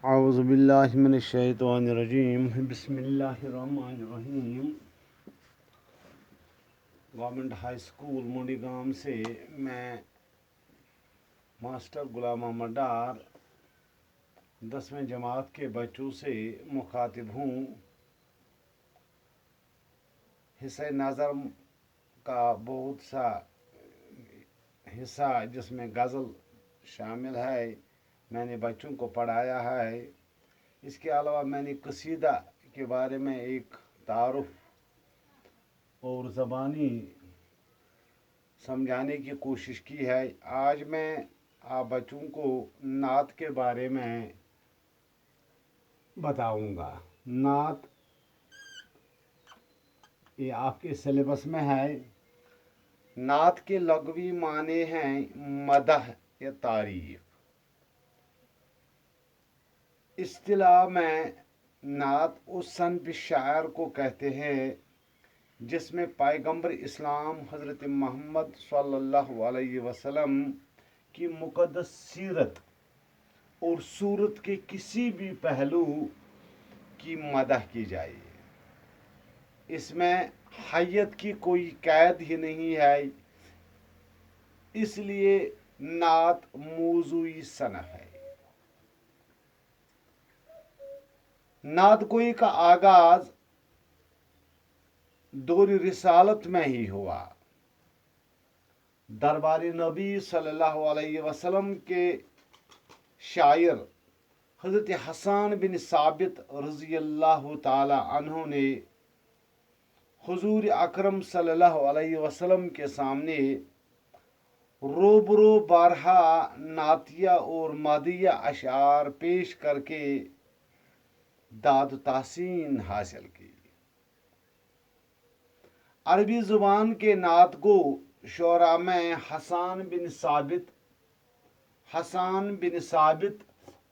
اعوذ باللہ من الشیطان الرجیم بسم اللہ الرحمن الرحیم۔ گورنمنٹ ہائی اسکول منڈی گام سے میں ماسٹر غلام محمد ڈار 10ویں جماعت کے بچوں سے مخاطب ہوں۔ حصہ نظر کا بہت سا حصہ جس میں غزل شامل ہے میں نے بچوں کو پڑھایا ہے۔ اس کے علاوہ میں نے قصیدہ کے بارے میں ایک تعارف اور زبانی سمجھانے کی کوشش کی ہے۔ آج میں آپ بچوں کو نعت کے بارے میں بتاؤں گا۔ نعت یہ آپ کے سلیبس میں ہے۔ نعت کے لغوی معنی ہیں مدح یا تعریف۔ اصطلاح میں نعت اس صنف شاعر کو کہتے ہیں جس میں پیغمبر اسلام حضرت محمد صلی اللہ علیہ وسلم کی مقدس سیرت اور صورت کے کسی بھی پہلو کی مدح کی جائے۔ اس میں حیت کی کوئی قید ہی نہیں ہے، اس لیے نعت موضوعی صنف ہے۔ نعت گوئی کا آغاز دور رسالت میں ہی ہوا۔ دربار نبی صلی اللہ علیہ وسلم کے شاعر حضرت حسان بن ثابت رضی اللہ تعالی عنہ نے حضور اکرم صلی اللہ علیہ وسلم کے سامنے روبرو بارہا نعتیہ اور مادیہ اشعار پیش کر کے داد و تحسین حاصل کی۔ عربی زبان کے نعت گو شعراء میں حسان بن ثابت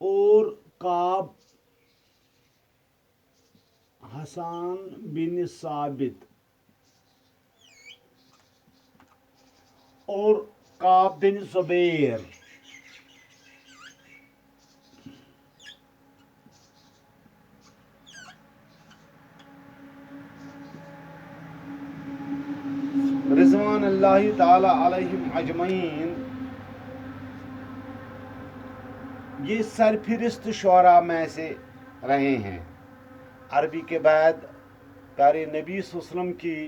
اور کعب بن زبیر رضوان اللہ تعالی علیہم اجمعین یہ سرفہرست شعراء میں سے رہے ہیں۔ عربی کے بعد پیارے نبی صلی اللہ علیہ وسلم کی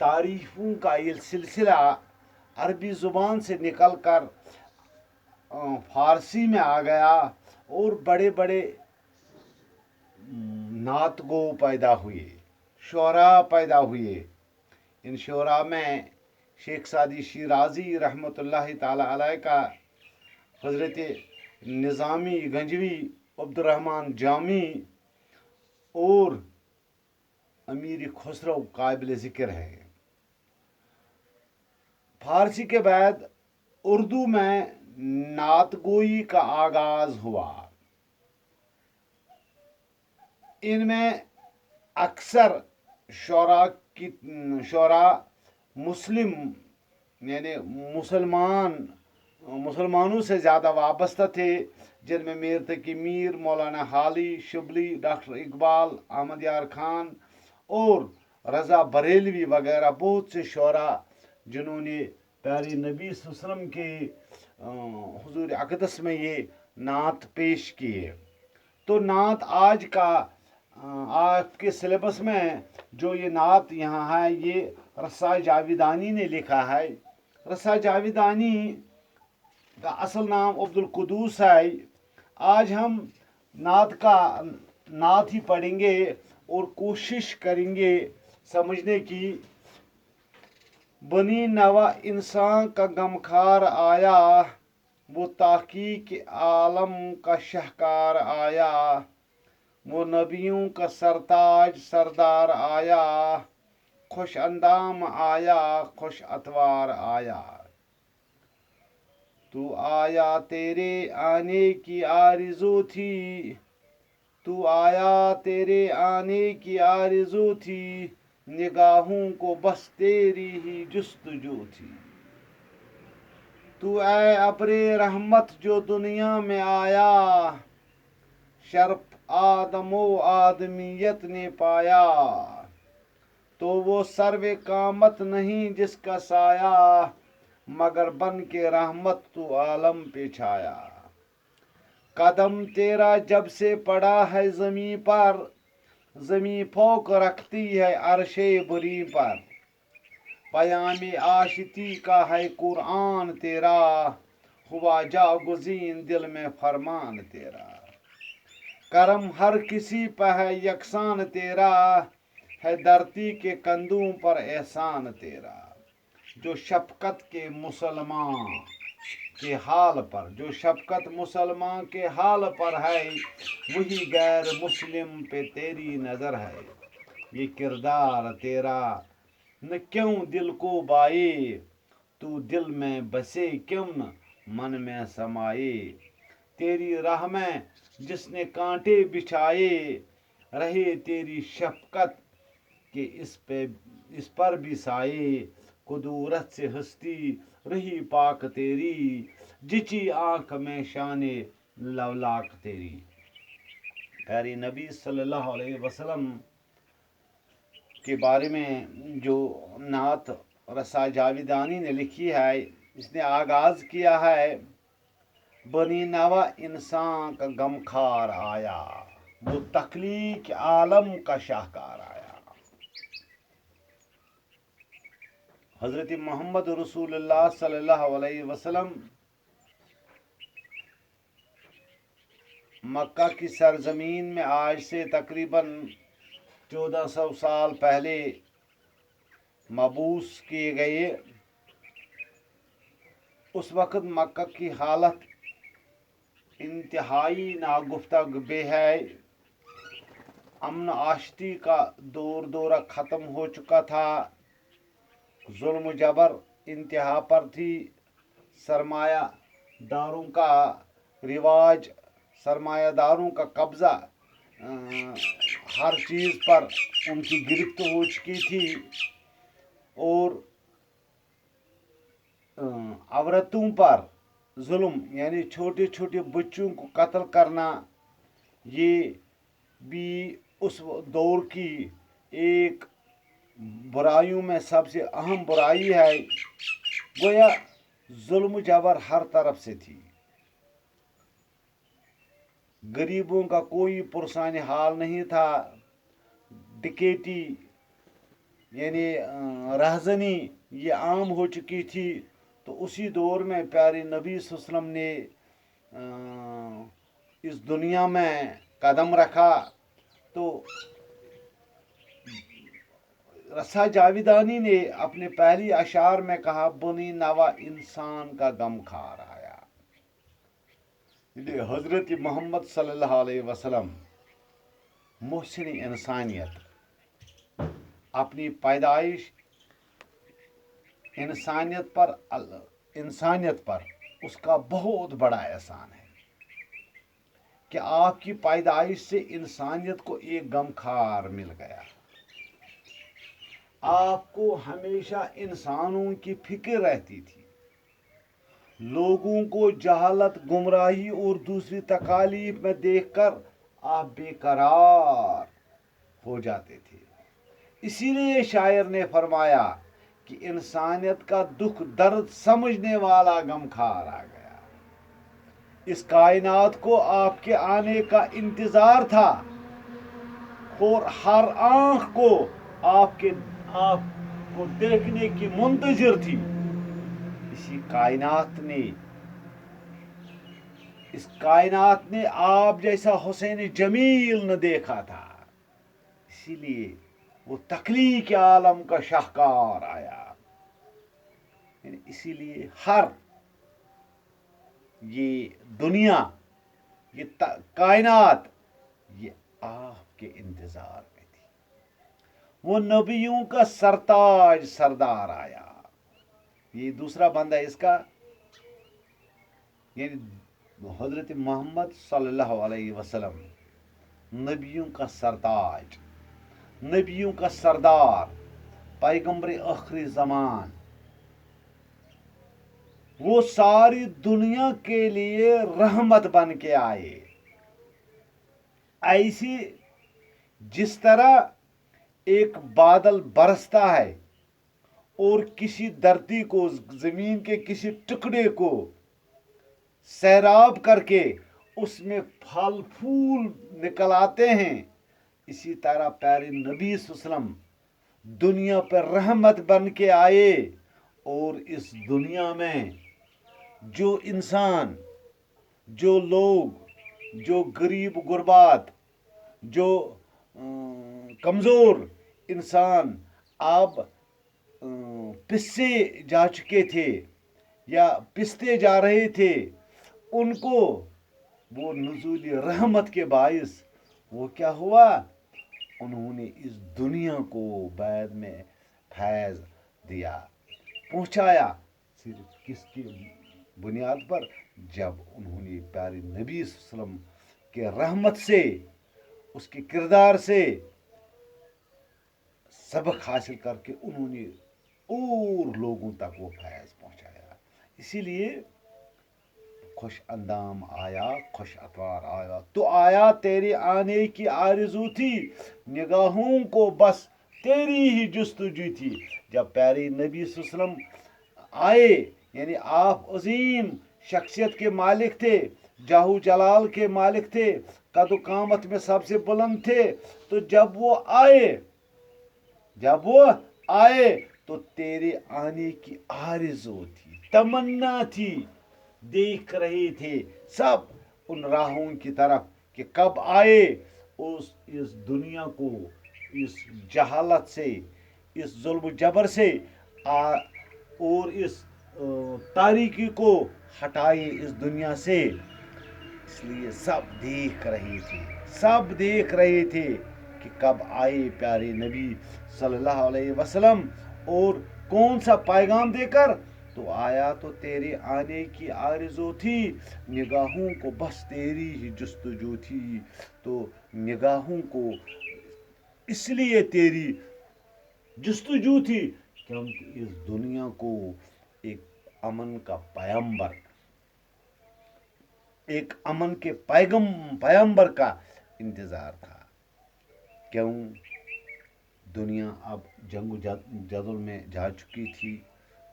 تعریفوں کا یہ سلسلہ عربی زبان سے نکل کر فارسی میں آ گیا اور بڑے بڑے نعت گو پیدا ہوئے، شعراء پیدا ہوئے۔ ان شعراء میں شیخ سعدی شیرازی رحمۃ اللہ تعالی علیہ کا، حضرت نظامی گنجوی، عبدالرحمن جامی اور امیر خسرو قابل ذکر ہے۔ فارسی کے بعد اردو میں نعت گوئی کا آغاز ہوا۔ ان میں اکثر شعراء مسلم یعنی مسلمانوں سے زیادہ وابستہ تھے، جن میں میر تقی میر، مولانا حالی شبلی، ڈاکٹر اقبال، احمد یار خان اور رضا بریلوی وغیرہ بہت سے شعراء جنہوں نے پیارے نبی صلی اللہ علیہ وسلم کے حضور اقدس میں یہ نعت پیش کیے۔ تو نعت آج کا آپ کے سلیبس میں جو یہ نعت یہاں ہے یہ رسا جاویدانی نے لکھا ہے۔ رسا جاویدانی کا اصل نام عبدالقدوس ہے۔ آج ہم نعت ہی پڑھیں گے اور کوشش کریں گے سمجھنے کی۔ بنی نوا انسان کا غمخوار آیا، وہ تحقیق عالم کا شہکار آیا، وہ نبیوں کا سرتاج سردار آیا، خوش اندام آیا، خوش اتوار آیا۔ تو آیا تیرے آنے کی آرزو تھی، تو آیا تیرے آنے کی آرزو تھی، نگاہوں کو بس تیری ہی جستجو تھی۔ تو اے ابر رحمت جو دنیا میں آیا، शर्फ आदमो आदमियत ने पाया, तो वो सर्वे कामत नहीं जिसका साया, मगर बन के रहमत तू आलम पे छाया। कदम तेरा जब से पड़ा है जमी पर, जमी फौक रखती है अर्शे बुरी पर। पयामे आशिती का है कुरान तेरा, हुआ जागुज़ीन दिल में फरमान तेरा। करम हर किसी पर है यकसान तेरा, है धरती के कंधों पर एहसान तेरा। जो शफकत के मुसलमान के हाल पर, जो शफकत मुसलमान के हाल पर है, वही गैर मुस्लिम पे तेरी नज़र है। ये किरदार तेरा न क्यों दिल को बाए, तू दिल में बसे क्यों न मन में समाए। तेरी राह में जिसने कांटे बिछाए, रहे तेरी शफकत के इस पर भी साए। कुदूरत से हस्ती रही पाक तेरी, जिची आंख में शाने लवलाक तेरी। प्यारे नबी सल्लल्लाहु अलैहि वसल्लम के बारे में जो नात रसा जाविदानी ने लिखी है, इसने आगाज किया है, बनी नवा इंसान का गमखार आया, वो तख्लीक आलम का शाहकार आया। हजरत मोहम्मद रसूलुल्लाह सल्लल्लाहु अलैहि वसल्लम मक्का की सरजमीन में आज से तकरीबन 1400 साल पहले मबूस किए गए। उस वक़्त मक्का की हालत इंतहाई नागुफ्ता बे है। अमन आशती का दौरा ख़त्म हो चुका था, जुल्म जबर इंतहा पर थी। सरमायादारों का रिवाज, सरमायादारों का कब्ज़ा हर चीज़ पर उनकी गिरफ्त हो चुकी थी, और औरतों पर जुल्म यानी छोटे छोटे बच्चों को कत्ल करना, ये भी उस दौर की एक बुराइयों में सबसे अहम बुराई है। गोया जुल्म जबर हर तरफ से थी। गरीबों का कोई पुरसान हाल नहीं था। डिकेटी यानी रहजनी ये आम हो चुकी थी। तो उसी दौर में प्यारे नबी सल्लल्लाहु अलैहि वसल्लम ने इस दुनिया में कदम रखा। तो रसा जाविदानी ने अपने पहली अशार में कहा, बनी नवा इंसान का गम खार आया। हजरत मोहम्मद सल्लल्लाहु अलैहि वसल्लम मोहसिन इंसानियत, अपनी पैदाइश इंसानियत पर उसका बहुत बड़ा एहसान है कि आपकी पैदाइश से इंसानियत को एक गमखार मिल गया। आपको हमेशा इंसानों की फिक्र रहती थी। लोगों को जहालत, गुमराही और दूसरी तकालीफ में देखकर आप बेकरार हो जाते थे। इसीलिए शायर ने फरमाया कि इंसानियत का दुख दर्द समझने वाला गमखार आ गया। इस कायनात को आपके आने का इंतजार था, और हर आंख को आपको देखने की मुंतजिर थी। इस कायनात ने आप जैसा हुसैन जमील न देखा था। इसीलिए वो तख्लीक आलम का शाहकार आया। इसीलिए हर ये दुनिया, ये कायनात, ये आपके इंतजार में थी। वो नबियों का सरताज सरदार आया। ये दूसरा बंदा इसका, यानी हजरत मोहम्मद सल्लल्लाहु अलैहि वसल्लम नबियों का सरताज, नबियों का सरदार, पैगंबर आखिरी ज़मान। वो सारी दुनिया के लिए रहमत बन के आए। ऐसे जिस तरह एक बादल बरसता है और किसी धरती को, जमीन के किसी टुकड़े को सैराब करके उसमें फल फूल निकल आते हैं, इसी तरह प्यारे नबी वसल्लम दुनिया पर रहमत बन के आए। और इस दुनिया में जो इंसान, जो लोग, जो गरीब गुरबात, जो कमज़ोर इंसान अब पिससे जा चुके थे या पिसते जा रहे थे, उनको वो नुज़ूल रहमत के बायस वो क्या हुआ, उन्होंने इस दुनिया को बाद में फैज़ दिया, पहुंचाया। सिर्फ किसकी बुनियाद पर, जब उन्होंने प्यारे नबी वसल्लम के रहमत से, उसके किरदार से सबक हासिल करके उन्होंने और लोगों तक वो फैज़ पहुंचाया। इसीलिए खुश अंदाम आया, खुश अतवार आया, तो आया तेरे आने की आरज़ू थी, निगाहों को बस तेरी ही जुस्तजू थी। जब प्यारे नबी वसल्लम आए, यानी आप अजीम शख्सियत के मालिक थे, जाहू जलाल के मालिक थे, कद कामत में सबसे बुलंद थे, तो जब वो आए तो तेरे आने की आरज़ू थी, तमन्ना थी, देख रहे थे सब उन राहों की तरफ कि कब आए, इस दुनिया को इस जहालत से, इस जुल्म जबर से और इस तारीकी को हटाए इस दुनिया से। इसलिए सब देख रहे थे कि कब आए प्यारे नबी सल्लल्लाहु अलैहि वसल्लम, और कौन सा पैगाम देकर। तो आया तो तेरे आने की आरज़ू थी, निगाहों को बस तेरी ही जुस्तजू थी। तो निगाहों को इसलिए तेरी जुस्तजू थी क्योंकि इस दुनिया को एक अमन का पैगंबर, एक अमन के पैगंबर का इंतज़ार था। क्यों? दुनिया अब जंग जदल में जा चुकी थी,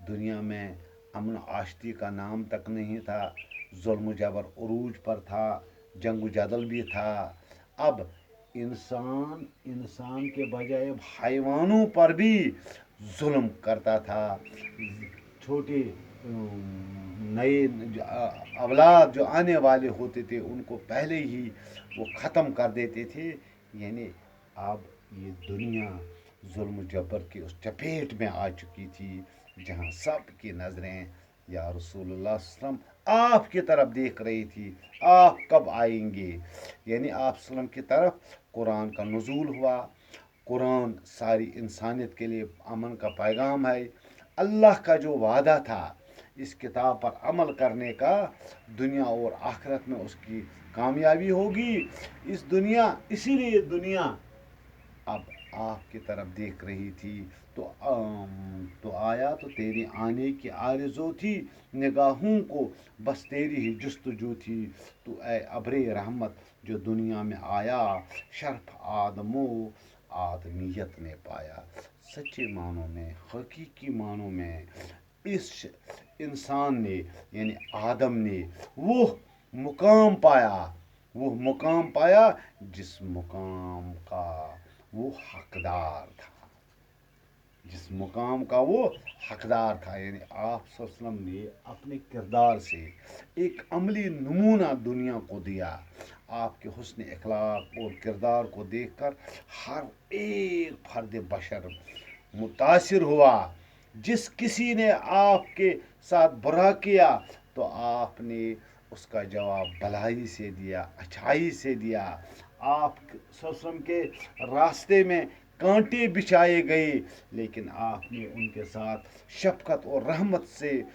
दुनिया में अमन आश्ती का नाम तक नहीं था, जुल्म जबर उरूज पर था, जंग जदल भी था। अब इंसान के बजाय अब हैवानों पर भी जुल्म करता था। छोटे नए अवलाद जो आने वाले होते थे उनको पहले ही वो ख़त्म कर देते थे। यानी अब ये दुनिया जुल्म जबर की उस चपेट में आ चुकी थी जहाँ सब की नज़रें या रसूलुल्लाह सल्लम आपकी तरफ देख रही थी, आप कब आएंगे। यानी आप सल्लम की तरफ कुरान का नुज़ूल हुआ। कुरान सारी इंसानियत के लिए अमन का पैगाम है। अल्लाह का जो वादा था इस किताब पर अमल करने का, दुनिया और आखिरत में उसकी कामयाबी होगी। इसीलिए दुनिया अब आपकी तरफ देख रही थी। तो आया तो तेरे आने की आरज़ू थी, निगाहों को बस तेरी ही जुस्तजू थी। तो ए अब्रे रहमत जो दुनिया में आया, शर्फ आदमियत ने पाया। सच्चे मानों में, हकीकी मानों में इस इंसान ने, यानी आदम ने वो मुकाम पाया जिस मुकाम का वो हकदार था, यानी आप सल्लम ने अपने किरदार से एक अमली नमूना दुनिया को दिया। आपके हुस्न इखलाक और किरदार को देखकर हर एक फर्द बशर मुतासिर हुआ। जिस किसी ने आपके साथ बुरा किया तो आपने उसका जवाब भलाई से दिया, अच्छाई से दिया। आप सल्लम के रास्ते में कांटे बिछाए गए, लेकिन आपने उनके साथ शफकत और रहमत से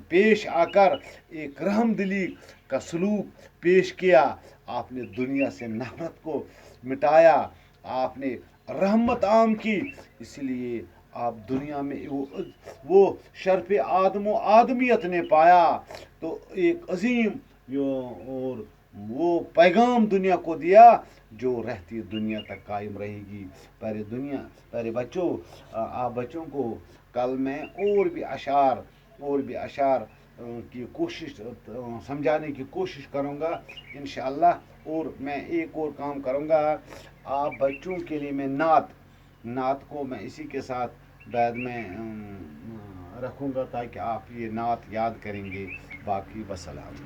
पेश आकर एक रहमदिली का सलूक पेश किया। आपने दुनिया से नफरत को मिटाया, आपने रहमत आम की। इसलिए आप दुनिया में वो शर्फ आदमियत ने पाया। तो एक अजीम और وہ پیغام دنیا کو دیا جو رہتی دنیا تک قائم رہے گی. پیارے بچوں، آپ بچوں کو کل میں اور بھی اشعار کی کوشش سمجھانے کی کوشش کروں گا انشاءاللہ. اور میں ایک اور کام کروں گا، آپ بچوں کے لیے میں نعت کو میں اسی کے ساتھ بعد میں رکھوں گا تاکہ آپ یہ نعت یاد کریں گے. باقی وسلام.